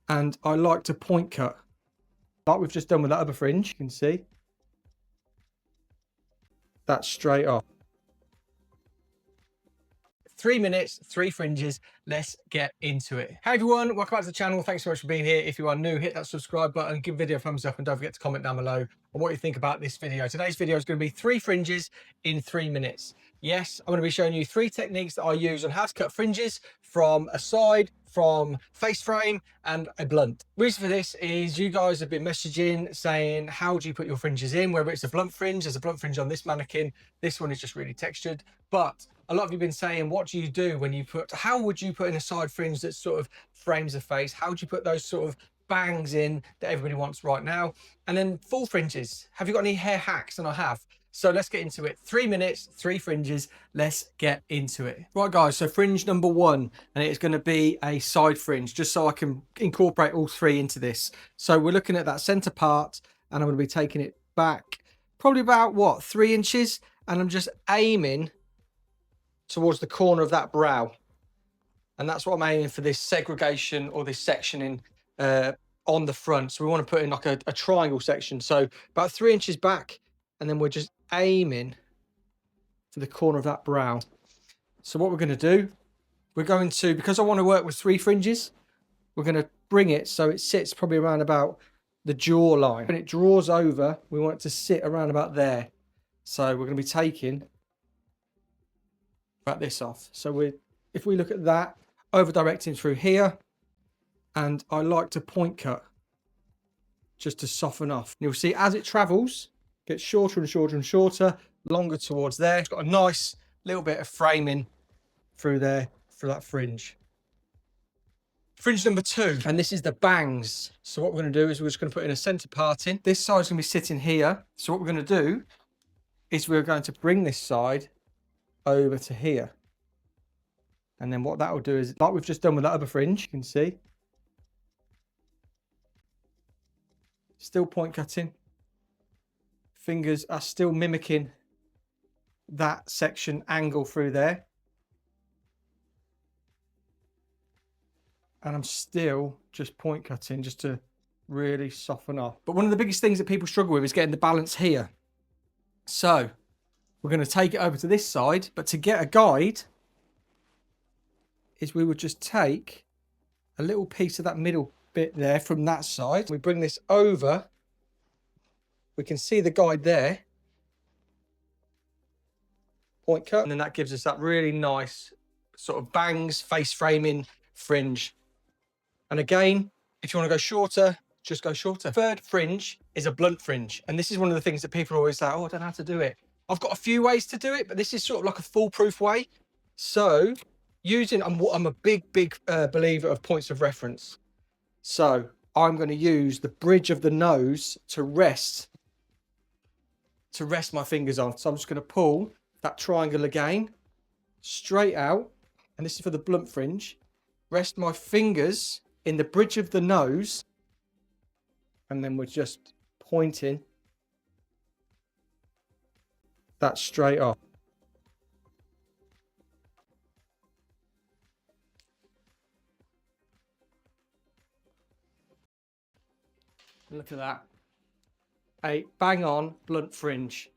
And I like to point cut, like we've just done with that other fringe. You can see that's straight off. 3 minutes, 3 fringes. Let's get into it. Hey everyone, welcome back to the channel. Thanks so much for being here. If you are new, hit that subscribe button, give the video a thumbs up, and don't forget to comment down below on what you think about this video. Today's video is going to be 3 fringes in 3 minutes. Yes, I'm going to be showing you 3 techniques that I use on how to cut fringes from a side, from face frame, and a blunt. Reason for this is you guys have been messaging saying, how do you put your fringes in? Whether it's a blunt fringe, there's a blunt fringe on this mannequin. This one is just really textured. But a lot of you have been saying, what do you do when you put, how would you put in a side fringe that sort of frames the face? How would you put those sort of bangs in that everybody wants right now? And then full fringes. Have you got any hair hacks? And I have. So let's get into it. 3 minutes, 3 fringes. Let's get into it. Right guys, so fringe number 1, and it's going to be a side fringe, just so I can incorporate all 3 into this. So we're looking at that center part, and I'm going to be taking it back probably about, what, 3 inches? And I'm just aiming towards the corner of that brow. And that's what I'm aiming for, this segregation or this sectioning on the front. So we want to put in like a triangle section. So about 3 inches back, and then we're just aiming for the corner of that brow. So what we're going to do, we're going to, because I want to work with 3 fringes, we're going to bring it so it sits probably around about the jawline. When it draws over, we want it to sit around about there. So we're going to be taking about this off. So if we look at that, over directing through here, and I like to point cut just to soften off. You'll see as it travels, gets shorter and shorter and shorter, longer towards there. It's got a nice little bit of framing through there for that fringe. Fringe number 2, and this is the bangs. So what we're going to do is we're just going to put in a center parting. This side's going to be sitting here. So what we're going to do is we're going to bring this side over to here. And then what that will do is, like we've just done with that other fringe, you can see. Still point cutting. Fingers are still mimicking that section angle through there. And I'm still just point cutting just to really soften off. But one of the biggest things that people struggle with is getting the balance here. So we're going to take it over to this side, but to get a guide is we would just take a little piece of that middle bit there from that side. We bring this over. We can see the guide there. Point cut. And then that gives us that really nice sort of bangs, face framing fringe. And again, if you want to go shorter, just go shorter. Third fringe is a blunt fringe. And this is one of the things that people always say, oh, I don't know how to do it. I've got a few ways to do it, but this is sort of like a foolproof way. So I'm a big believer of points of reference. So I'm going to use the bridge of the nose to rest my fingers on. So I'm just going to pull that triangle again, straight out. And this is for the blunt fringe. Rest my fingers in the bridge of the nose. And then we're just pointing that straight off. Look at that. A bang on blunt fringe.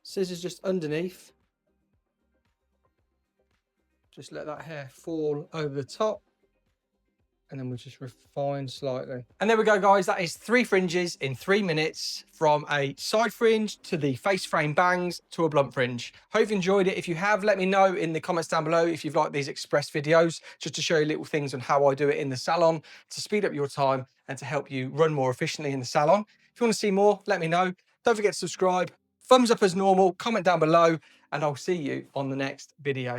Scissors just underneath. Just let that hair fall over the top. And then we'll just refine slightly. And there we go, guys. That is 3 fringes in 3 minutes, from a side fringe to the face frame bangs to a blunt fringe. Hope you've enjoyed it. If you have, let me know in the comments down below if you've liked these express videos, just to show you little things on how I do it in the salon to speed up your time and to help you run more efficiently in the salon. If you want to see more, let me know. Don't forget to subscribe. Thumbs up as normal, comment down below, and I'll see you on the next video.